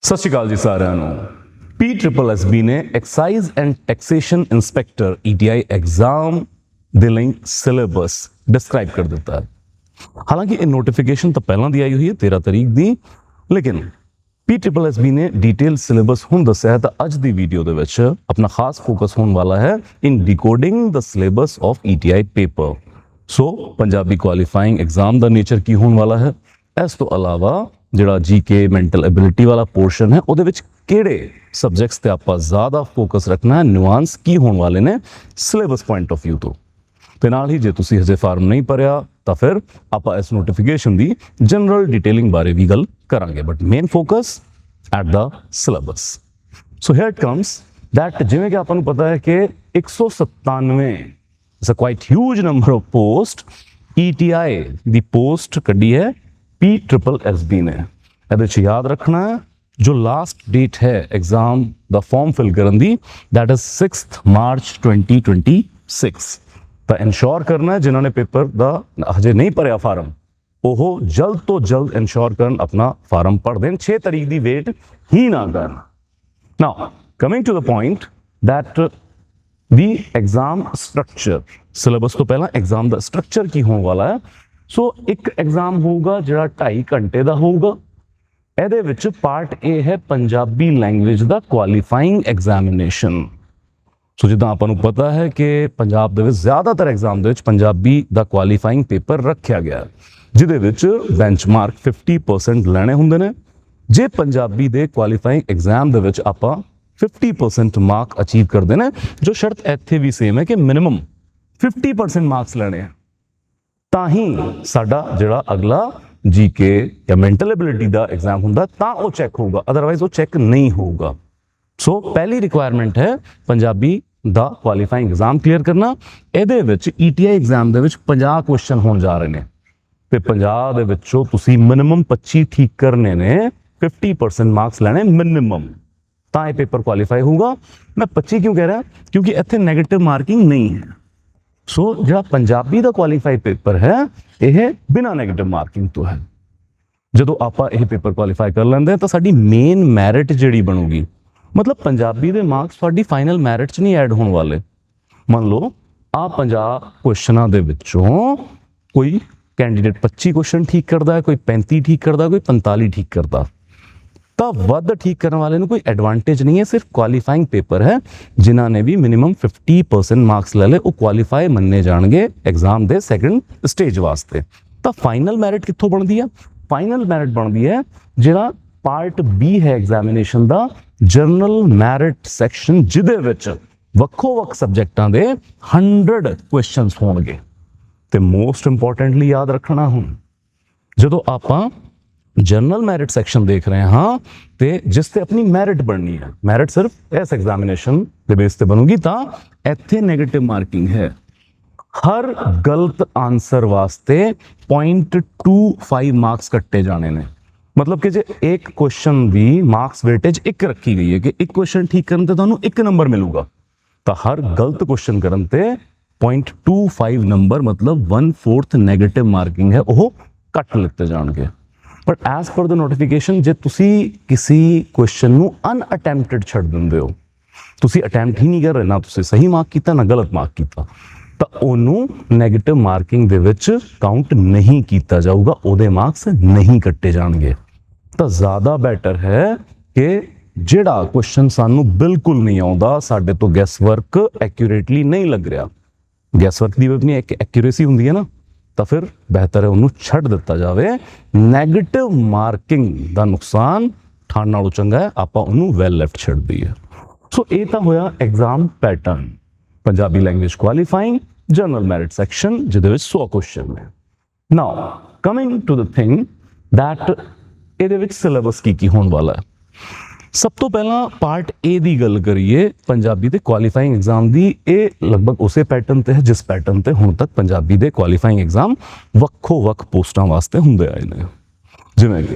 ਸਤਿ ਸ਼੍ਰੀ ਅਕਾਲ ਜੀ ਸਾਰਿਆਂ ਨੂੰ। PSSB ਨੇ excise and taxation inspector ETI exam ਦੇ ਲਈ ਸਿਲੇਬਸ ਡਿਸਕ੍ਰਾਈਬ ਕਰ ਦਿੱਤਾ ਹੈ। ਹਾਲਾਂਕਿ ਇਹ ਨੋਟੀਫਿਕੇਸ਼ਨ ਤਾਂ ਪਹਿਲਾਂ ਦੀ ਆਈ ਹੋਈ ਹੈ 13 ਤਰੀਕ ਦੀ, ਲੇਕਿਨ PSSB ਨੇ ਡਿਟੇਲ ਸਿਲੇਬਸ ਹੁਣ ਦੱਸਿਆ ਹੈ। ਤਾਂ ਅੱਜ ਦੀ ਵੀਡੀਓ ਦੇ ਵਿੱਚ ਆਪਣਾ ਖਾਸ ਫੋਕਸ ਹੋਣ ਵਾਲਾ ਹੈ in decoding the syllabus of ETI paper. So Punjabi qualifying exam ਦਾ ਨੇਚਰ ਕੀ ਹੋਣ ਵਾਲਾ ਹੈ, ਇਸ ਤੋਂ ਇਲਾਵਾ ਜਿਹੜਾ GK ਮੈਂਟਲ ਐਬਿਲਿਟੀ ਵਾਲਾ ਪੋਰਸ਼ਨ ਹੈ ਉਹਦੇ ਵਿੱਚ ਕਿਹੜੇ ਸਬਜੈਕਟਸ ਤੇ ਆਪਾਂ ਜ਼ਿਆਦਾ ਫੋਕਸ ਰੱਖਣਾ ਹੈ, ਨਿਊਆਂਸ ਕੀ ਹੋਣ ਵਾਲੇ ਨੇ ਸਿਲੇਬਸ ਪੁਆਇੰਟ ਆਫ ਵਿਊ ਤੋਂ। ਤੇ ਨਾਲ ਹੀ ਜੇ ਤੁਸੀਂ ਹਜੇ ਫਾਰਮ ਨਹੀਂ ਭਰਿਆ ਤਾਂ ਫਿਰ ਆਪਾਂ ਇਸ ਨੋਟੀਫਿਕੇਸ਼ਨ ਦੀ ਜਨਰਲ ਡਿਟੇਲਿੰਗ ਬਾਰੇ ਵੀ ਗੱਲ ਕਰਾਂਗੇ, but main focus at the syllabus. So here it comes that ਜਿਵੇਂ ਕਿ ਆਪਾਂ ਨੂੰ ਪਤਾ ਹੈ ਕਿ 197 it's a quite huge number of post ETI ਦੀ ਪੋਸਟ ਕੱਢੀ ਹੈ PSSB ਨੇ। ਇਹਦੇ 'ਚ ਯਾਦ ਰੱਖਣਾ ਜੋ ਲਾਸਟ ਡੇਟ ਹੈ ਐਗਜ਼ਾਮ ਦਾ ਫਾਰਮ ਫਿਲ ਕਰਨ ਦੀ, ਦੈਟ ਇਜ਼ 6 ਮਾਰਚ 2026। ਤਾਂ ਇਨਸ਼ੋਰ ਕਰਨਾ ਜਿਨ੍ਹਾਂ ਨੇ ਪੇਪਰ ਦਾ ਹਜੇ ਨਹੀਂ ਭਰਿਆ ਫਾਰਮ, ਉਹ ਜਲਦ ਤੋਂ ਜਲਦ ਇਨਸ਼ੋਰ ਕਰਨ ਆਪਣਾ ਫਾਰਮ ਭਰ ਦੇਣ, 6 ਤਰੀਕ ਦੀ ਵੇਟ ਹੀ ਨਾ ਕਰਨ। Now coming to the point that the exam structure, syllabus ਤੋਂ ਪਹਿਲਾਂ ਐਗਜ਼ਾਮ ਦਾ ਸਟਰਕਚਰ ਕੀ ਹੋਣ ਵਾਲਾ ਹੈ। ਸੋ ਇੱਕ ਐਗਜ਼ਾਮ ਹੋਊਗਾ ਜਿਹੜਾ 2.5 ਘੰਟੇ ਦਾ ਹੋਊਗਾ। ਇਹਦੇ ਵਿੱਚ ਪਾਰਟ A ਹੈ ਪੰਜਾਬੀ ਲੈਂਗੁਏਜ ਦਾ ਕੁਆਲੀਫਾਈਂਗ ਐਗਜ਼ਾਮੀਨੇਸ਼ਨ। ਸੋ ਜਿੱਦਾਂ ਆਪਾਂ ਨੂੰ ਪਤਾ ਹੈ ਕਿ ਪੰਜਾਬ ਦੇ ਵਿੱਚ ਜ਼ਿਆਦਾਤਰ ਐਗਜ਼ਾਮ ਦੇ ਵਿੱਚ ਪੰਜਾਬੀ ਦਾ ਕੁਆਲੀਫਾਈਂਗ ਪੇਪਰ ਰੱਖਿਆ ਗਿਆ, ਜਿਹਦੇ ਵਿੱਚ ਬੈਂਚਮਾਰਕ 50% ਲੈਣੇ ਹੁੰਦੇ ਨੇ। ਜੇ ਪੰਜਾਬੀ ਦੇ ਕੁਆਲੀਫਾਈਂਗ ਐਗਜ਼ਾਮ ਦੇ ਵਿੱਚ ਆਪਾਂ 50% ਮਾਰਕ ਅਚੀਵ ਕਰਦੇ ਨੇ, ਜੋ ਸ਼ਰਤ ਇੱਥੇ ਵੀ ਸੇਮ ਹੈ ਕਿ ਮਿਨੀਮਮ 50% ਮਾਰਕਸ ਲੈਣੇ ਆ, ਤਾਂ ਹੀ ਸਾਡਾ ਜਿਹੜਾ ਅਗਲਾ GK ਜਾਂ ਮੈਂਟਲ ਐਬਿਲਿਟੀ ਦਾ ਐਗਜ਼ਾਮ ਹੁੰਦਾ ਤਾਂ ਉਹ ਚੈੱਕ ਹੋਊਗਾ, ਅਦਰਵਾਈਜ਼ ਉਹ ਚੈੱਕ ਨਹੀਂ ਹੋਊਗਾ। ਸੋ ਪਹਿਲੀ ਰਿਕੁਆਇਰਮੈਂਟ ਹੈ ਪੰਜਾਬੀ ਦਾ ਕੁਆਲੀਫਾਈਂਗ ਐਗਜ਼ਾਮ ਕਲੀਅਰ ਕਰਨਾ। ਇਹਦੇ ਵਿੱਚ ETI ਐਗਜ਼ਾਮ ਦੇ ਵਿੱਚ 50 ਕੁਐਸਚਨ ਹੋਣ ਜਾ ਰਹੇ ਨੇ ਤੇ 50 ਦੇ ਵਿੱਚੋਂ ਤੁਸੀਂ ਮਿਨੀਮਮ 25 ਠੀਕ ਕਰਨੇ ਨੇ, 50% ਮਾਰਕਸ ਲੈਣੇ ਮਿਨੀਮਮ, ਤਾਂ ਇਹ ਪੇਪਰ ਕੁਆਲੀਫਾਈ ਹੋਊਗਾ। ਮੈਂ 25 ਕਿਉਂ ਕਹਿ ਰਿਹਾ, ਕਿਉਂਕਿ ਇੱਥੇ ਨੈਗੇਟਿਵ ਮਾਰਕਿੰਗ ਨਹੀਂ ਹੈ। ਸੋ ਜਿਹੜਾ ਪੰਜਾਬੀ ਦਾ ਕੁਆਲੀਫਾਈ ਪੇਪਰ ਹੈ ਇਹ ਬਿਨਾਂ ਨੈਗੇਟਿਵ ਮਾਰਕਿੰਗ ਤੋਂ ਹੈ। ਜਦੋਂ ਆਪਾਂ ਇਹ ਪੇਪਰ ਕੁਆਲੀਫਾਈ ਕਰ ਲੈਂਦੇ ਹਾਂ ਤਾਂ ਸਾਡੀ ਮੇਨ ਮੈਰਿਟ ਜਿਹੜੀ ਬਣੂਗੀ, ਮਤਲਬ ਪੰਜਾਬੀ ਦੇ ਮਾਰਕਸ ਸਾਡੀ ਫਾਈਨਲ ਮੈਰਿਟ 'ਚ ਨਹੀਂ ਐਡ ਹੋਣ ਵਾਲੇ। ਮੰਨ ਲਓ ਆ 50 ਕੁਐਸਚਨਾਂ ਦੇ ਵਿੱਚੋਂ ਕੋਈ ਕੈਂਡੀਡੇਟ 25 ਕੁਐਸਚਨ ਠੀਕ ਕਰਦਾ ਹੈ, ਕੋਈ 35 ਠੀਕ ਕਰਦਾ, ਕੋਈ 45 ਠੀਕ ਕਰਦਾ, ਤਾਂ ਵੱਧ ਠੀਕ ਕਰਨ ਵਾਲੇ ਨੂੰ ਕੋਈ ਐਡਵਾਂਟੇਜ ਨਹੀਂ ਹੈ। ਸਿਰਫ ਕੁਆਲੀਫਾਈਂਗ ਪੇਪਰ ਹੈ, ਜਿਨ੍ਹਾਂ ਨੇ ਵੀ ਮਿਨੀਮਮ 50% ਮਾਰਕਸ ਲੈ ਲਏ ਉਹ ਕੁਆਲੀਫਾਈ ਮੰਨੇ ਜਾਣਗੇ ਐਗਜ਼ਾਮ ਦੇ ਸੈਕੰਡ ਸਟੇਜ ਵਾਸਤੇ। ਤਾਂ ਫਾਈਨਲ ਮੈਰਿਟ ਕਿੱਥੋਂ ਬਣਦੀ ਹੈ? ਫਾਈਨਲ ਮੈਰਿਟ ਬਣਦੀ ਹੈ ਜਿਹੜਾ ਪਾਰਟ B ਹੈ ਐਗਜ਼ਾਮੀਨੇਸ਼ਨ ਦਾ, ਜਨਰਲ ਮੈਰਿਟ ਸੈਕਸ਼ਨ, ਜਿਹਦੇ ਵਿੱਚ ਵੱਖੋ-ਵੱਖ ਸਬਜੈਕਟਾਂ ਦੇ 100 ਕੁਐਸਚਨਸ ਹੋਣਗੇ। ਤੇ ਮੋਸਟ ਇੰਪੋਰਟੈਂਟਲੀ ਯਾਦ ਰੱਖਣਾ, ਹੁਣ ਜਦੋਂ ਆਪਾਂ ਜਨਰਲ ਮੈਰਿਟ ਸੈਕਸ਼ਨ ਦੇਖ ਰਹੇ ਹਾਂ ਤੇ ਜਿਸ ਤੇ ਆਪਣੀ ਮੈਰਿਟ ਬਣਨੀ ਹੈ, ਮੈਰਿਟ ਸਿਰਫ ਇਸ ਐਗਜ਼ਾਮੀਨੇਸ਼ਨ ਦੇ ਬੇਸ ਤੇ ਬਣੂਗੀ, ਤਾਂ ਇੱਥੇ ਨੈਗੇਟਿਵ ਮਾਰਕਿੰਗ ਹੈ। ਹਰ ਗਲਤ ਆਨਸਰ ਵਾਸਤੇ 0.25 ਮਾਰਕਸ ਕੱਟੇ ਜਾਣੇ ਨੇ। ਮਤਲਬ ਕਿ ਜੇ ਇੱਕ ਕੁਐਸਚਨ ਦੀ ਮਾਰਕਸ ਵੇਟੇਜ 1 ਰੱਖੀ ਗਈ ਹੈ ਕਿ ਇੱਕ ਕੁਐਸਚਨ ਠੀਕ ਕਰਨ ਤੇ ਤੁਹਾਨੂੰ 1 ਨੰਬਰ ਮਿਲੂਗਾ, ਤਾਂ ਹਰ ਗਲਤ ਕੁਐਸਚਨ ਕਰਨ ਤੇ 0.25 ਨੰਬਰ, ਮਤਲਬ 1/4 ਨੈਗੇਟਿਵ ਮਾਰਕਿੰਗ ਹੈ, ਉਹ ਕੱਟ ਲਿੱਤੇ ਜਾਣਗੇ। But as per the notification, ਜੇ ਤੁਸੀਂ ਕਿਸੇ ਕੁਐਸਚਨ ਨੂੰ ਅਨਅਟੈਂਪਟਡ ਛੱਡ ਦਿੰਦੇ ਹੋ, ਤੁਸੀਂ ਅਟੈਂਪਟ ਹੀ ਨਹੀਂ ਕਰ ਰਹੇ, ਨਾ ਤੁਸੀਂ ਸਹੀ ਮਾਰਕ ਕੀਤਾ ਨਾ ਗਲਤ ਮਾਰਕ ਕੀਤਾ, ਤਾਂ ਉਹਨੂੰ ਨੈਗੇਟਿਵ ਮਾਰਕਿੰਗ ਦੇ ਵਿੱਚ ਕਾਊਂਟ ਨਹੀਂ ਕੀਤਾ ਜਾਊਗਾ, ਉਹਦੇ ਮਾਰਕਸ ਨਹੀਂ ਕੱਟੇ ਜਾਣਗੇ। ਤਾਂ ਜ਼ਿਆਦਾ ਬੈਟਰ ਹੈ ਕਿ ਜਿਹੜਾ ਕੁਐਸਚਨ ਸਾਨੂੰ ਬਿਲਕੁਲ ਨਹੀਂ ਆਉਂਦਾ, ਸਾਡੇ ਤੋਂ ਗੈਸ ਵਰਕ ਐਕਿਊਰੇਟਲੀ ਨਹੀਂ ਲੱਗ ਰਿਹਾ, ਗੈਸ ਵਰਕ ਦੀ ਵੀ ਆਪਣੀ ਇੱਕ ਐਕਿਊਰੇਸੀ ਹੁੰਦੀ ਹੈ ਨਾ, ਤਾਂ ਫਿਰ ਬਿਹਤਰ ਹੈ ਉਹਨੂੰ ਛੱਡ ਦਿੱਤਾ ਜਾਵੇ। ਨੈਗੇਟਿਵ ਮਾਰਕਿੰਗ ਦਾ ਨੁਕਸਾਨ ਠਾਣ ਨਾਲੋਂ ਚੰਗਾ ਹੈ ਆਪਾਂ ਉਹਨੂੰ ਵੈਲ ਲੈਫਟ ਛੱਡ ਦਈਏ। ਸੋ ਇਹ ਤਾਂ ਹੋਇਆ exam pattern, Punjabi language qualifying general merit section, ਜਿਹਦੇ ਵਿੱਚ 100 ਕੁਐਸਚਨ ਨੇ। Now coming to the thing that ਇਹਦੇ ਵਿੱਚ ਸਿਲੇਬਸ ਕੀ ਹੋਣ ਵਾਲਾ ਹੈ। ਸਭ ਤੋਂ ਪਹਿਲਾਂ ਪਾਰਟ A ਦੀ ਗੱਲ ਕਰੀਏ ਪੰਜਾਬੀ ਦੇ ਕੁਆਲੀਫਾਈਂਗ ਐਗਜ਼ਾਮ ਦੀ। ਇਹ ਲਗਭਗ ਉਸੇ ਪੈਟਰਨ ਤੇ ਹੈ ਜਿਸ ਪੈਟਰਨ ਤੇ ਹੁਣ ਤੱਕ ਪੰਜਾਬੀ ਦੇ ਕੁਆਲੀਫਾਈਂਗ ਐਗਜ਼ਾਮ ਵੱਖੋ-ਵੱਖ ਪੋਸਟਾਂ ਵਾਸਤੇ ਹੁੰਦੇ ਆਏ ਨੇ। ਜਿਵੇਂ ਕਿ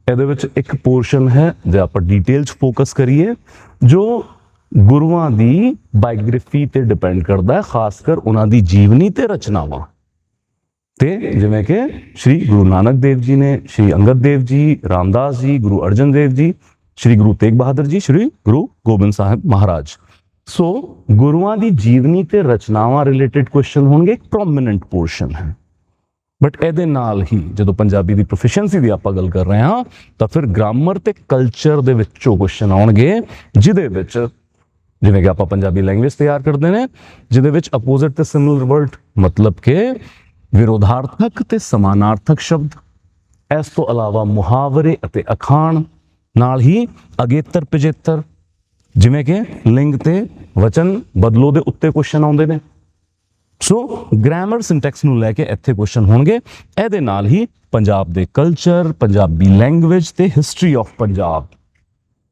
ਇਹਦੇ ਵਿੱਚ ਇੱਕ ਪੋਰਸ਼ਨ ਹੈ ਜੇ ਆਪਾਂ ਡਿਟੇਲ 'ਚ ਫੋਕਸ ਕਰੀਏ, ਜੋ ਗੁਰੂਆਂ ਦੀ ਬਾਇਓਗ੍ਰਾਫੀ ਤੇ ਡਿਪੈਂਡ ਕਰਦਾ ਹੈ, ਖਾਸ ਕਰ ਉਹਨਾਂ ਦੀ ਜੀਵਨੀ ਤੇ ਰਚਨਾਵਾਂ। ਤੇ ਜਿਵੇਂ ਕਿ ਸ਼੍ਰੀ ਗੁਰੂ ਨਾਨਕ ਦੇਵ ਜੀ ਨੇ, ਸ਼੍ਰੀ ਅੰਗਦ ਦੇਵ ਜੀ, ਰਾਮਦਾਸ ਜੀ, ਗੁਰੂ ਅਰਜਨ ਦੇਵ ਜੀ, ਸ਼੍ਰੀ ਗੁਰੂ ਤੇਗ ਬਹਾਦਰ ਜੀ, ਸ਼੍ਰੀ ਗੁਰੂ ਗੋਬਿੰਦ ਸਾਹਿਬ ਮਹਾਰਾਜ। ਸੋ ਗੁਰੂਆਂ ਦੀ ਜੀਵਨੀ ਤੇ ਰਚਨਾਵਾਂ ਰਿਲੇਟਡ ਕੁਐਸਚਨ ਹੋਣਗੇ, ਇੱਕ ਪ੍ਰੋਮਿਨੈਂਟ ਪੋਰਸ਼ਨ ਹੈ। ਬਟ ਇਹਦੇ ਨਾਲ ਹੀ ਜਦੋਂ ਪੰਜਾਬੀ ਦੀ ਪ੍ਰੋਫੀਸ਼ੀਐਂਸੀ ਦੀ ਆਪਾਂ ਗੱਲ ਕਰ ਰਹੇ ਹਾਂ ਤਾਂ ਫਿਰ ਗ੍ਰਾਮਰ ਤੇ ਕਲਚਰ ਦੇ ਵਿੱਚੋਂ ਕੁਐਸਚਨ ਆਉਣਗੇ, ਜਿਹਦੇ ਵਿੱਚ ਜਿਵੇਂ ਕਿ ਆਪਾਂ ਪੰਜਾਬੀ ਲੈਂਗੁਏਜ ਤਿਆਰ ਕਰਦੇ ਨੇ, ਜਿਹਦੇ ਵਿੱਚ ਅਪੋਜ਼ਿਟ ਤੇ ਸਿਮਿਲਰ ਵਰਡ ਮਤਲਬ ਕਿ ਵਿਰੋਧਾਰਥਕ ਤੇ ਸਮਾਨਾਰਥਕ ਸ਼ਬਦ, ਇਸ ਤੋਂ ਇਲਾਵਾ ਮੁਹਾਵਰੇ ਅਤੇ ਅਖਾਣ, ਨਾਲ ਹੀ ਅਗੇਤਰ ਪਿਛੇਤਰ, ਜਿਵੇਂ ਕਿ ਲਿੰਗ ਤੇ ਵਚਨ ਬਦਲੋ ਦੇ ਉੱਤੇ ਕੁਐਸਚਨ ਆਉਂਦੇ ਨੇ। ਸੋ ਗ੍ਰਾਮਰ ਸਿੰਟੈਕਸ ਨੂੰ ਲੈ ਕੇ ਇੱਥੇ ਕੁਐਸਚਨ ਹੋਣਗੇ। ਇਹਦੇ ਨਾਲ ਹੀ ਪੰਜਾਬ ਦੇ ਕਲਚਰ, ਪੰਜਾਬੀ ਲੈਂਗੁਏਜ ਤੇ ਹਿਸਟਰੀ ਆਫ ਪੰਜਾਬ,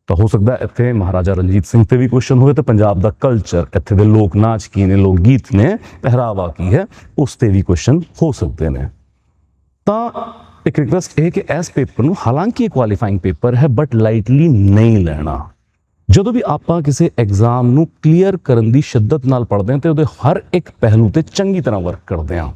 ਤਾਂ ਹੋ ਸਕਦਾ ਇੱਥੇ ਮਹਾਰਾਜਾ ਰਣਜੀਤ ਸਿੰਘ ਤੇ ਵੀ ਕੁਐਸਚਨ ਹੋਵੇ, ਤੇ ਪੰਜਾਬ ਦਾ ਕਲਚਰ, ਇੱਥੇ ਦੇ ਲੋਕ ਨਾਚ ਕੀ ਨੇ, ਲੋਕ ਗੀਤ ਨੇ, ਪਹਿਰਾਵਾ ਕੀ ਹੈ, ਉਸ ਤੇ ਵੀ ਕੁਐਸਚਨ ਹੋ ਸਕਦੇ ਨੇ। ਤਾਂ ਇੱਕ ਰਿਕਵੈਸਟ ਇਹ ਕਿ ਇਸ ਪੇਪਰ ਨੂੰ, ਹਾਲਾਂਕਿ ਇਹ ਕੁਆਲੀਫਾਈਂਗ ਪੇਪਰ ਹੈ, ਬਟ ਲਾਈਟਲੀ ਨਹੀਂ ਲੈਣਾ। ਜਦੋਂ ਵੀ ਆਪਾਂ ਕਿਸੇ ਐਗਜ਼ਾਮ ਨੂੰ ਕਲੀਅਰ ਕਰਨ ਦੀ ਸ਼ਿੱਦਤ ਨਾਲ ਪੜ੍ਹਦੇ ਹਾਂ ਤੇ ਉਹਦੇ ਹਰ ਇੱਕ ਪਹਿਲੂ ਤੇ ਚੰਗੀ ਤਰ੍ਹਾਂ ਵਰਕ ਕਰਦੇ ਹਾਂ।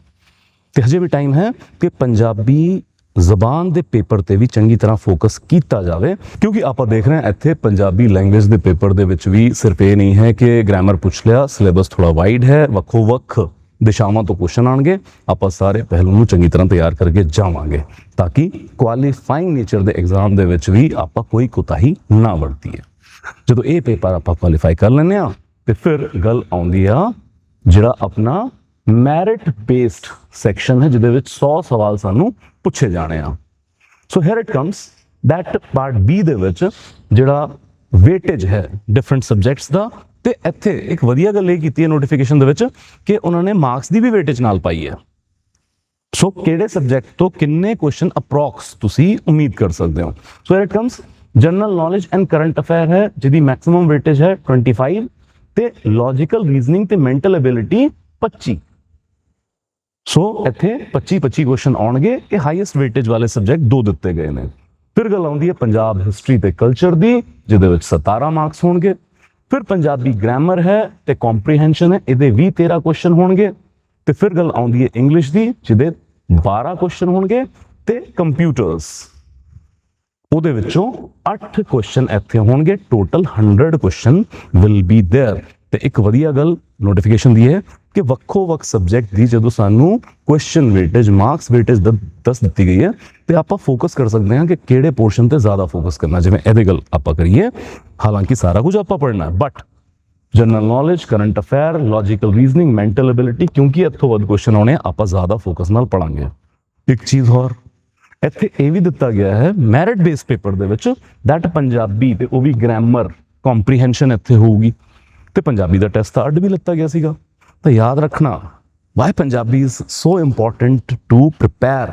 ਤੇ ਹਜੇ ਵੀ ਟਾਈਮ ਹੈ ਕਿ ਪੰਜਾਬੀ ਜ਼ਬਾਨ ਦੇ ਪੇਪਰ ਤੇ ਵੀ ਚੰਗੀ ਤਰ੍ਹਾਂ ਫੋਕਸ ਕੀਤਾ ਜਾਵੇ, ਕਿਉਂਕਿ ਆਪਾਂ ਦੇਖ ਰਹੇ ਹਾਂ ਇੱਥੇ ਪੰਜਾਬੀ ਲੈਂਗੁਏਜ ਦੇ ਪੇਪਰ ਦੇ ਵਿੱਚ ਵੀ ਸਿਰਫ ਇਹ ਨਹੀਂ ਹੈ ਕਿ ਗ੍ਰਾਮਰ ਪੁੱਛ ਲਿਆ, ਸਿਲੇਬਸ ਥੋੜਾ ਵਾਈਡ ਹੈ, ਵੱਖੋ ਵੱਖ ਦਿਸ਼ਾਵਾਂ ਤੋਂ ਕੁਐਸਚਨ ਆਉਣਗੇ। ਆਪਾਂ ਸਾਰੇ ਪਹਿਲੂ ਨੂੰ ਚੰਗੀ ਤਰ੍ਹਾਂ ਤਿਆਰ ਕਰਕੇ ਜਾਵਾਂਗੇ ਤਾਂ ਕਿ ਕੁਆਲੀਫਾਈਂਗ ਨੇਚਰ ਦੇ ਐਗਜ਼ਾਮ ਦੇ ਵਿੱਚ ਵੀ ਆਪਾਂ ਕੋਈ ਕੋਤਾਹੀ ਨਾ ਵਰਤੀਏ। ਜਦੋਂ ਇਹ ਪੇਪਰ ਆਪਾਂ ਕੁਆਲੀਫਾਈ ਕਰ ਲੈਂਦੇ ਆ ਤੇ ਫਿਰ ਗੱਲ ਆਉਂਦੀ ਆ ਜਿਹੜਾ ਆਪਣਾ ਮੈਰਿਟ ਬੇਸਡ ਸੈਕਸ਼ਨ ਹੈ, ਜਿਹਦੇ ਵਿੱਚ 100 ਸਵਾਲ ਸਾਨੂੰ ਪੁੱਛੇ ਜਾਣੇ ਆ। So here it comes that part B ਦੇ ਵਿੱਚ ਜਿਹੜਾ ਵੇਟੇਜ ਹੈ ਡਿਫਰੈਂਟ ਸਬਜੈਕਟਸ ਦਾ, ਤੇ ਇੱਥੇ ਇੱਕ ਵਧੀਆ ਗੱਲ ਇਹ ਕੀਤੀ ਹੈ ਨੋਟੀਫਿਕੇਸ਼ਨ ਦੇ ਵਿੱਚ ਕਿ ਉਹਨਾਂ ਨੇ ਮਾਰਕਸ ਦੀ ਵੀ ਵੇਟੇਜ ਨਾਲ ਪਾਈ ਹੈ। ਸੋ ਕਿਹੜੇ ਸਬਜੈਕਟ ਤੋਂ ਕਿੰਨੇ ਕੁਐਸਚਨ ਅਪਰੋਕਸ ਤੁਸੀਂ ਉਮੀਦ ਕਰ ਸਕਦੇ ਹੋ। So here it comes general knowledge and current affair ਹੈ, ਜਿਹਦੀ ਮੈਕਸਿਮਮ ਵੇਟੇਜ ਹੈ 25, ਤੇ ਲੌਜੀਕਲ ਰੀਜ਼ਨਿੰਗ ਤੇ ਮੈਂਟਲ ਐਬਿਲਿਟੀ 25। ਸੋ ਇੱਥੇ 25 ਕੁਐਸਚਨ ਆਉਣਗੇ। ਇਹ ਹਾਈਐਸਟ ਵੇਟੇਜ ਵਾਲੇ ਸਬਜੈਕਟ ਦੋ ਦਿੱਤੇ ਗਏ ਨੇ। ਫਿਰ ਗੱਲ ਆਉਂਦੀ ਹੈ ਪੰਜਾਬ ਹਿਸਟਰੀ ਤੇ ਕਲਚਰ ਦੀ, ਜਿਹਦੇ ਵਿੱਚ 17 ਮਾਰਕਸ ਹੋਣਗੇ। ਫਿਰ ਪੰਜਾਬੀ ਗ੍ਰਾਮਰ ਹੈ ਤੇ ਕੰਪਰੀਹੈਂਸ਼ਨ ਹੈ, ਇਹਦੇ ਵੀ 13 ਕੁਐਸਚਨ ਹੋਣਗੇ। ਤੇ ਫਿਰ ਗੱਲ ਆਉਂਦੀ ਹੈ ਇੰਗਲਿਸ਼ ਦੀ, ਜਿਹਦੇ 12 ਕੁਐਸਚਨ ਹੋਣਗੇ, ਤੇ ਕੰਪਿਊਟਰਸ, ਉਹਦੇ ਵਿੱਚੋਂ 8 ਕੁਐਸਚਨ ਇੱਥੇ ਹੋਣਗੇ। Total 100 question will be there. ਤੇ ਇੱਕ ਵਧੀਆ ਗੱਲ ਨੋਟੀਫਿਕੇਸ਼ਨ ਦੀ ਹੈ ਕਿ ਵੱਖੋ ਵੱਖ ਸਬਜੈਕਟ ਦੀ ਜਦੋਂ ਸਾਨੂੰ ਕੁਐਸਚਨ ਵੇਟੇਜ, ਮਾਰਕਸ ਵੇਟੇਜ ਦੱਸ ਦਿੱਤੀ ਗਈ ਹੈ, ਤੇ ਆਪਾਂ ਫੋਕਸ ਕਰ ਸਕਦੇ ਹਾਂ ਕਿ ਕਿਹੜੇ ਪੋਰਸ਼ਨ ਤੇ ਜ਼ਿਆਦਾ ਫੋਕਸ ਕਰਨਾ। ਜਿਵੇਂ ਇਹਦੀ ਗੱਲ ਆਪਾਂ ਕਰੀਏ, ਹਾਲਾਂਕਿ ਸਾਰਾ ਕੁਝ ਆਪਾਂ ਪੜ੍ਹਨਾ, but general knowledge, current affair, logical reasoning, mental ability, ਕਿਉਂਕਿ ਇੱਥੋਂ ਵੱਧ ਕੁਐਸਚਨ ਆਉਣੇ, ਆਪਾਂ ਜ਼ਿਆਦਾ ਫੋਕਸ ਨਾਲ ਪੜਾਂਗੇ। ਇੱਕ ਚੀਜ਼ ਹੋਰ ਇੱਥੇ ਇਹ ਵੀ ਦਿੱਤਾ ਗਿਆ ਹੈ ਮੈਰਿਟ ਬੇਸ ਪੇਪਰ ਦੇ ਵਿੱਚ, ਦੈਟ ਪੰਜਾਬੀ ਤੇ ਉਹ ਵੀ ਗ੍ਰਾਮਰ, ਕੰਪਰੀਹੈਂਸ਼ਨ ਇੱਥੇ ਹੋਊਗੀ, ਤੇ ਪੰਜਾਬੀ ਦਾ ਟੈਸਟ ਤਾਂ ਅੱਡ ਵੀ ਲਿੱਤਾ ਗਿਆ ਸੀਗਾ। ਤਾਂ ਯਾਦ ਰੱਖਣਾ, why Punjabi is so important to prepare.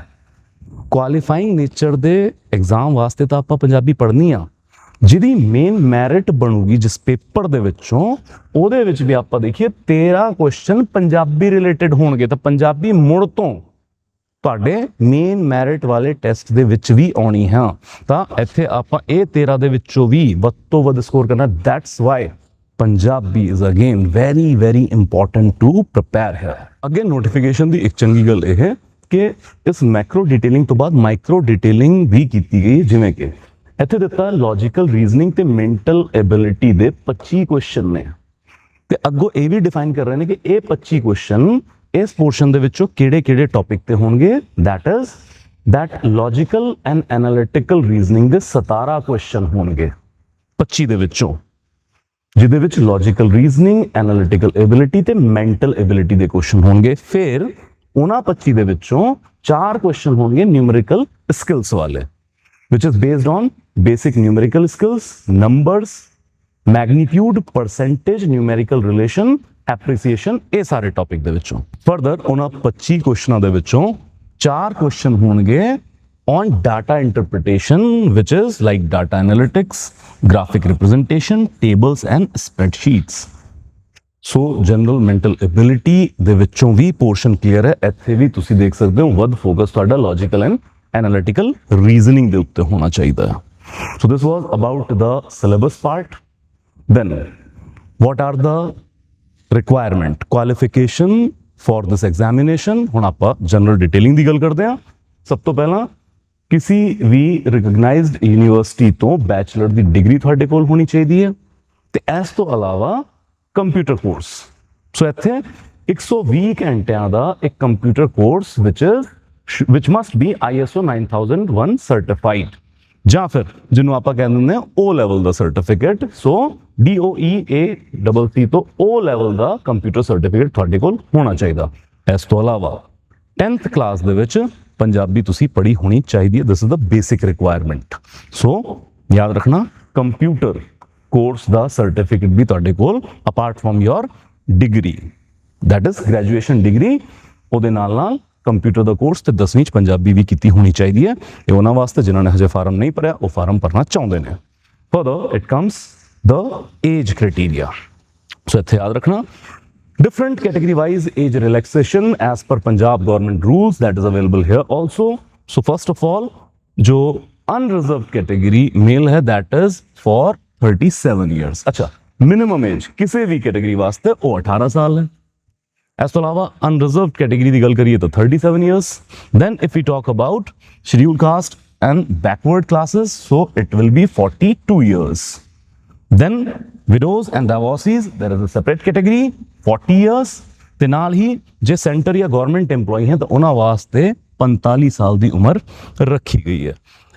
Qualifying nature ਦੇ ਐਗਜ਼ਾਮ ਵਾਸਤੇ ਤਾਂ ਆਪਾਂ ਪੰਜਾਬੀ ਪੜ੍ਹਨੀ ਆ, ਜਿਹਦੀ ਮੇਨ ਮੈਰਿਟ ਬਣੂਗੀ ਜਿਸ ਪੇਪਰ ਦੇ ਵਿੱਚੋਂ, ਉਹਦੇ ਵਿੱਚ ਵੀ ਆਪਾਂ ਦੇਖੀਏ 13 ਕੁਐਸਚਨ ਪੰਜਾਬੀ ਰਿਲੇਟਡ ਹੋਣਗੇ। ਤਾਂ ਪੰਜਾਬੀ ਮੁੜ ਤੋਂ ਤੁਹਾਡੇ ਮੇਨ ਮੈਰਿਟ ਵਾਲੇ ਟੈਸਟ ਦੇ ਵਿੱਚ ਵੀ ਆਉਣੀ ਹੈ। ਤਾਂ ਇੱਥੇ ਆਪਾਂ ਇਹ 13 ਦੇ ਵਿੱਚੋਂ ਵੀ ਵੱਧ ਤੋਂ ਵੱਧ ਸਕੋਰ ਕਰਨਾ। That's why Punjabi is again very very important to prepare ਹੈ। ਅੱਗੇ ਨੋਟੀਫਿਕੇਸ਼ਨ ਦੀ ਇੱਕ ਚੰਗੀ ਗੱਲ ਇਹ ਹੈ ਕਿ ਇਸ ਮੈਕਰੋ ਡਿਟੇਲਿੰਗ ਤੋਂ ਬਾਅਦ ਮਾਈਕਰੋ ਡਿਟੇਲਿੰਗ ਵੀ ਕੀਤੀ ਗਈ, ਜਿਵੇਂ ਕਿ ਇੱਥੇ ਦਿੱਤਾ ਲੌਜੀਕਲ ਰੀਜ਼ਨਿੰਗ ਤੇ ਮੈਂਟਲ ਐਬਿਲਿਟੀ ਦੇ 25 ਕੁਐਸਚਨ ਨੇ, ਤੇ ਅੱਗੋਂ ਇਹ ਵੀ ਡਿਫਾਈਨ ਕਰ ਰਹੇ ਨੇ ਕਿ ਇਹ 25 ਕੁਐਸਚਨ ਇਸ ਪੋਰਸ਼ਨ ਦੇ ਵਿੱਚੋਂ ਕਿਹੜੇ ਟੌਪਿਕ ਤੇ ਹੋਣਗੇ। ਦੈਟ ਲੌਜੀਕਲ ਐਂਡ ਐਨਾਲਿਟਿਕਲ ਰੀਜ਼ਨਿੰਗ ਦੇ 17 ਕੁਐਸਚਨ ਹੋਣਗੇ 25 ਦੇ ਵਿੱਚੋਂ, ਜਿਹਦੇ ਵਿੱਚ ਲੌਜੀਕਲ ਰੀਜ਼ਨਿੰਗ, ਐਨਾਲਿਟਿਕਲ ਐਬਿਲਿਟੀ ਤੇ ਮੈਂਟਲ ਐਬਿਲਿਟੀ ਦੇ ਕੁਐਸਚਨ ਹੋਣਗੇ। ਫਿਰ ਉਹਨਾਂ 25 ਦੇ ਵਿੱਚੋਂ 4 ਕੁਐਸਚਨ ਹੋਣਗੇ ਨਿਊਮਰੀਕਲ ਸਕਿੱਲਸ ਵਾਲੇ, which is based on basic numerical skills, numbers, magnitude, percentage, numerical relation, appreciation, ਇਹ ਸਾਰੇ ਟੌਪਿਕ ਦੇ ਵਿੱਚੋਂ। ਫਰਦਰ ਉਹਨਾਂ 25 ਕੁਐਸਚਨਾਂ ਦੇ ਵਿੱਚੋਂ 4 ਕੁਐਸਚਨ ਹੋਣਗੇ on data interpretation, which is like data analytics, graphic representation, tables and spreadsheets. So general mental ability ਦੇ ਵਿੱਚੋਂ ਵੀ ਪੋਰਸ਼ਨ ਕਲੀਅਰ ਹੈ। ਇੱਥੇ ਵੀ ਤੁਸੀਂ ਦੇਖ ਸਕਦੇ ਹੋ ਵੱਧ ਫੋਕਸ ਤੁਹਾਡਾ ਲੌਜੀਕਲ ਐਂਡ ਐਨਾਲਿਟਿਕਲ ਰੀਜ਼ਨਿੰਗ ਦੇ ਉੱਤੇ ਹੋਣਾ ਚਾਹੀਦਾ ਹੈ। So this was about the syllabus part. Then what are the requirement, qualification for this examination. ਹੁਣ ਆਪਾਂ ਜਨਰਲ ਡਿਟੇਲਿੰਗ ਦੀ ਗੱਲ ਕਰਦੇ ਹਾਂ। ਸਭ ਤੋਂ ਪਹਿਲਾਂ ਕਿਸੇ ਵੀ ਰਿਕਗਨਾਈਜ਼ਡ ਯੂਨੀਵਰਸਿਟੀ ਤੋਂ ਬੈਚਲਰ ਦੀ ਡਿਗਰੀ ਤੁਹਾਡੇ ਕੋਲ ਹੋਣੀ ਚਾਹੀਦੀ ਹੈ ਤੇ ਇਸ ਤੋਂ ਇਲਾਵਾ ਕੰਪਿਊਟਰ ਕੋਰਸ। ਸੋ ਇੱਥੇ 120 ਘੰਟਿਆਂ ਦਾ ਇੱਕ computer course which must be ISO 9001 certified, ਜਾਂ ਫਿਰ ਜਿਹਨੂੰ ਆਪਾਂ ਕਹਿ ਦਿੰਦੇ ਹਾਂ O ਲੈਵਲ ਦਾ ਸਰਟੀਫਿਕੇਟ। ਸੋ DOEACC ਤੋਂ O ਲੈਵਲ ਦਾ ਕੰਪਿਊਟਰ ਸਰਟੀਫਿਕੇਟ ਤੁਹਾਡੇ ਕੋਲ ਹੋਣਾ ਚਾਹੀਦਾ। ਇਸ ਤੋਂ ਇਲਾਵਾ 10th ਕਲਾਸ ਦੇ ਵਿੱਚ ਪੰਜਾਬੀ ਤੁਸੀਂ ਪੜ੍ਹੀ ਹੋਣੀ ਚਾਹੀਦੀ ਹੈ। This is the basic requirement. So ਯਾਦ ਰੱਖਣਾ, ਕੰਪਿਊਟਰ ਕੋਰਸ ਦਾ ਸਰਟੀਫਿਕੇਟ ਵੀ ਤੁਹਾਡੇ ਕੋਲ apart from your degree, that is graduation degree, ਉਹਦੇ ਨਾਲ ਕੰਪਿਊਟਰ ਦਾ ਕੋਰਸ ਤੇ 10ਵੀਂ 'ਚ ਪੰਜਾਬੀ ਵੀ ਕੀਤੀ ਹੋਣੀ ਚਾਹੀਦੀ ਹੈ। ਇਹ ਉਹਨਾਂ ਵਾਸਤੇ ਜਿਨ੍ਹਾਂ ਨੇ ਹਜੇ ਫਾਰਮ ਨਹੀਂ ਭਰਿਆ, ਉਹ ਫਾਰਮ ਭਰਨਾ ਚਾਹੁੰਦੇ ਨੇ। Further it comes the age criteria. So ਇੱਥੇ ਯਾਦ ਰੱਖਣਾ, different category wise age relaxation as per Punjab government rules that is available here also. So first of all, जो unreserved category male है that is for 37 years. अच्छा, minimum age किसी भी category वास्ते वो 18 साल है। ਇਸ ਤੋਂ ਇਲਾਵਾ unreserved category ਦੀ ਗੱਲ ਕਰੀਏ ਤਾਂ 37 years. Then if we talk about scheduled caste and backward classes, so it will be 42 years. Then widows and divorcees, there is a separate category 40 years. ਤੇ ਨਾਲ ਹੀ ਜੇ ਸੈਂਟਰ ਜਾਂ ਗਵਰਨਮੈਂਟ EMPLOYE ਹੈ ਤਾਂ ਉਹਨਾਂ ਵਾਸਤੇ 45 ਸਾਲ ਦੀ ਉਮਰ ਰੱਖੀ ਗਈ ਹੈ।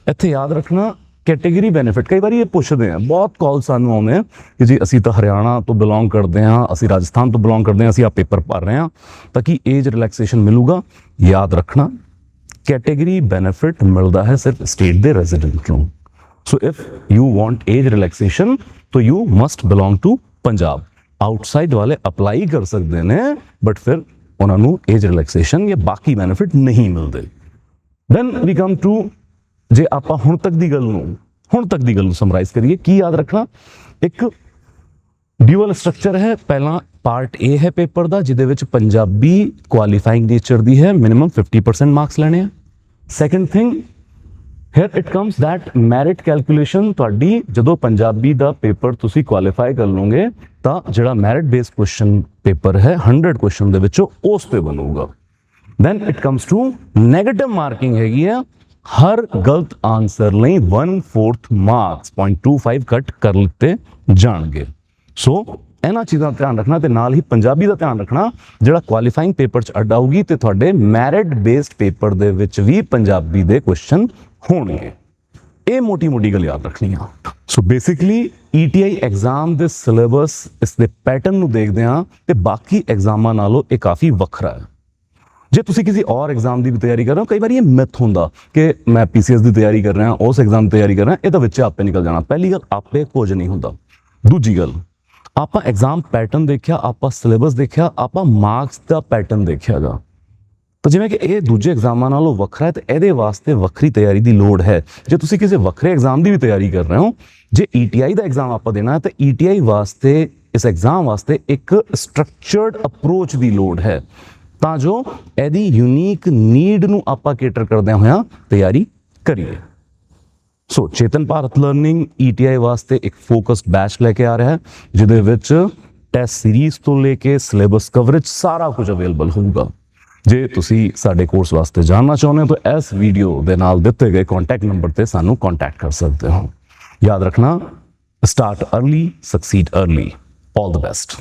ਇੱਥੇ ਯਾਦ ਰੱਖਣਾ, ਕੈਟੇਗਰੀ ਬੈਨੀਫਿਟ, ਕਈ ਵਾਰੀ ਇਹ ਪੁੱਛਦੇ ਆ, ਬਹੁਤ ਕਾਲ ਸਾਨੂੰ ਆਉਂਦੇ ਆ ਕਿ ਜੀ ਅਸੀਂ ਤਾਂ ਹਰਿਆਣਾ ਤੋਂ ਬਿਲੋਂਗ ਕਰਦੇ ਹਾਂ, ਅਸੀਂ ਰਾਜਸਥਾਨ ਤੋਂ ਬਿਲੋਂਗ ਕਰਦੇ ਹਾਂ, ਅਸੀਂ ਆ ਪੇਪਰ ਭਰ ਰਹੇ ਹਾਂ ਤਾਂ ਕੀ ਏਜ ਰਿਲੈਕਸੇਸ਼ਨ ਮਿਲੂਗਾ? ਯਾਦ ਰੱਖਣਾ, ਕੈਟੇਗਰੀ ਬੈਨੀਫਿਟ ਮਿਲਦਾ ਹੈ ਸਿਰਫ ਸਟੇਟ ਦੇ ਰੈਜ਼ੀਡੈਂਟ ਨੂੰ। So if you want age relaxation ਤਾਂ you must belong to Punjab. Outside ਵਾਲੇ ਅਪਲਾਈ ਕਰ ਸਕਦੇ ਨੇ ਬਟ ਫਿਰ ਉਹਨਾਂ ਨੂੰ ਏਜ ਰਿਲੈਕਸੇਸ਼ਨ ਜਾਂ ਬਾਕੀ ਬੈਨੀਫਿਟ ਨਹੀਂ ਮਿਲਦੇ। ਦੈਨ ਵੀ ਕਮ ਟੂ, ਜੇ ਆਪਾਂ ਹੁਣ ਤੱਕ ਦੀ ਗੱਲ ਨੂੰ ਸਮਰਾਈਜ਼ ਕਰੀਏ, ਕੀ ਯਾਦ ਰੱਖਣਾ, ਇੱਕ ਡਿਊਅਲ ਸਟਰਕਚਰ ਹੈ। ਪਹਿਲਾਂ ਪਾਰਟ A ਹੈ ਪੇਪਰ ਦਾ, ਜਿਹਦੇ ਵਿੱਚ ਪੰਜਾਬੀ ਕੁਆਲੀਫਾਈਂਗ ਨੇਚਰ ਦੀ ਹੈ, ਮਿਨੀਮਮ 50% ਮਾਰਕਸ ਲੈਣੇ ਆ। Second thing, here it comes that merit calculation, ਤੁਹਾਡੀ ਜਦੋਂ ਪੰਜਾਬੀ ਦਾ ਪੇਪਰ ਤੁਸੀਂ ਕੁਆਲੀਫਾਈ ਕਰ ਲਓਗੇ ਤਾਂ ਜਿਹੜਾ ਮੈਰਿਟ ਬੇਸਡ ਕੁਐਸਚਨ ਪੇਪਰ ਹੈ 100 ਕੁਐਸਚਨ ਦੇ ਵਿੱਚੋਂ ਉਸ ਤੇ ਬਣੂਗਾ। then it comes to negative marking ਹੈਗੀ ਆ, ਹਰ ਗਲਤ ਆਨਸਰ ਲਈ 1/4 ਮਾਰਕਸ 0.25 ਕੱਟ ਕਰ ਲਿੱਤੇ ਜਾਣਗੇ। ਸੋ ਇਹਨਾਂ ਚੀਜ਼ਾਂ ਦਾ ਧਿਆਨ ਰੱਖਣਾ ਤੇ ਨਾਲ ਹੀ ਪੰਜਾਬੀ ਦਾ ਧਿਆਨ ਰੱਖਣਾ, ਜਿਹੜਾ ਕੁਆਲੀਫਾਈਂਗ ਪੇਪਰ 'ਚ ਅੱਡ ਆਊਗੀ ਤੇ ਤੁਹਾਡੇ ਮੈਰਿਟ ਬੇਸਡ ਪੇਪਰ ਦੇ ਵਿੱਚ ਵੀ ਪੰਜਾਬੀ ਦੇ ਕੁਐਸਚਨ ਹੋਣਗੇ। ਇਹ ਮੋਟੀ ਗੱਲ ਯਾਦ ਰੱਖਣੀ ਆ। ਸੋ ਬੇਸਿਕਲੀ ETI ਐਗਜ਼ਾਮ ਦੇ ਸਿਲੇਬਸ, ਇਸ ਦੇ ਪੈਟਰਨ ਨੂੰ ਦੇਖਦੇ ਹਾਂ ਤੇ ਬਾਕੀ ਐਗਜ਼ਾਮਾਂ ਨਾਲੋਂ ਇਹ ਕਾਫੀ ਵੱਖਰਾ ਹੈ। ਜੇ ਤੁਸੀਂ ਕਿਸੇ ਔਰ ਐਗਜ਼ਾਮ ਦੀ ਵੀ ਤਿਆਰੀ ਕਰ ਰਹੇ ਹੋ, ਕਈ ਵਾਰੀ ਇਹ ਮਿਥ ਹੁੰਦਾ ਕਿ ਮੈਂ PCS ਦੀ ਤਿਆਰੀ ਕਰ ਰਿਹਾ, ਉਸ ਐਗਜ਼ਾਮ ਦੀ ਤਿਆਰੀ ਕਰ ਰਿਹਾ, ਇਹ ਤਾਂ ਵਿੱਚ ਆਪੇ ਨਿਕਲ ਜਾਣਾ। ਪਹਿਲੀ ਗੱਲ, ਆਪੇ ਕੁਝ ਨਹੀਂ ਹੁੰਦਾ। ਦੂਜੀ ਗੱਲ, ਆਪਾਂ ਐਗਜ਼ਾਮ ਪੈਟਰਨ ਦੇਖਿਆ, ਆਪਾਂ ਸਿਲੇਬਸ ਦੇਖਿਆ, ਆਪਾਂ ਮਾਰਕਸ ਦਾ ਪੈਟਰਨ ਦੇਖਿਆਗਾ। ਤਾਂ ਜਿਵੇਂ ਕਿ ਇਹ ਦੂਜੇ ਐਗਜ਼ਾਮਾਂ ਨਾਲੋਂ ਵੱਖਰਾ ਹੈ ਤੇ ਇਹਦੇ ਵਾਸਤੇ ਵੱਖਰੀ ਤਿਆਰੀ ਦੀ ਲੋੜ ਹੈ। ਜੇ ਤੁਸੀਂ ਕਿਸੇ ਵੱਖਰੇ ਐਗਜ਼ਾਮ ਦੀ ਵੀ ਤਿਆਰੀ ਕਰ ਰਹੇ ਹੋ, ਜੇ ETI ਦਾ ਐਗਜ਼ਾਮ ਆਪਾਂ ਦੇਣਾ ਹੈ ਤਾਂ ETI ਵਾਸਤੇ, ਇਸ ਐਗਜ਼ਾਮ ਵਾਸਤੇ ਇੱਕ ਸਟਰਕਚਰਡ ਅਪਰੋਚ ਦੀ ਲੋੜ ਹੈ ਤਾਂ ਜੋ ਇਹਦੀ ਯੂਨੀਕ ਨੀਡ ਨੂੰ ਆਪਾਂ ਕੇਟਰ ਕਰਦਿਆਂ ਹੋਇਆਂ ਤਿਆਰੀ ਕਰੀਏ। ਸੋ ਚੇਤਨ ਭਾਰਤ ਲਰਨਿੰਗ ETI ਵਾਸਤੇ ਇੱਕ ਫੋਕਸਡ ਬੈਚ ਲੈ ਕੇ ਆ ਰਿਹਾ ਹੈ, ਜਿਹਦੇ ਵਿੱਚ ਟੈਸਟ ਸੀਰੀਜ਼ ਤੋਂ ਲੈ ਕੇ ਸਿਲੇਬਸ ਕਵਰੇਜ ਸਾਰਾ ਕੁਝ ਅਵੇਲੇਬਲ ਹੋਊਗਾ। ਜੇ ਤੁਸੀਂ ਸਾਡੇ ਕੋਰਸ ਵਾਸਤੇ ਜਾਣਨਾ ਚਾਹੁੰਦੇ ਹੋ ਤਾਂ ਇਸ ਵੀਡੀਓ ਦੇ ਨਾਲ ਦਿੱਤੇ ਗਏ ਕੰਟੈਕਟ ਨੰਬਰ ਤੇ ਸਾਨੂੰ ਕੰਟੈਕਟ ਕਰ ਸਕਦੇ ਹੋ। ਯਾਦ ਰੱਖਣਾ, start early, succeed early. All the best.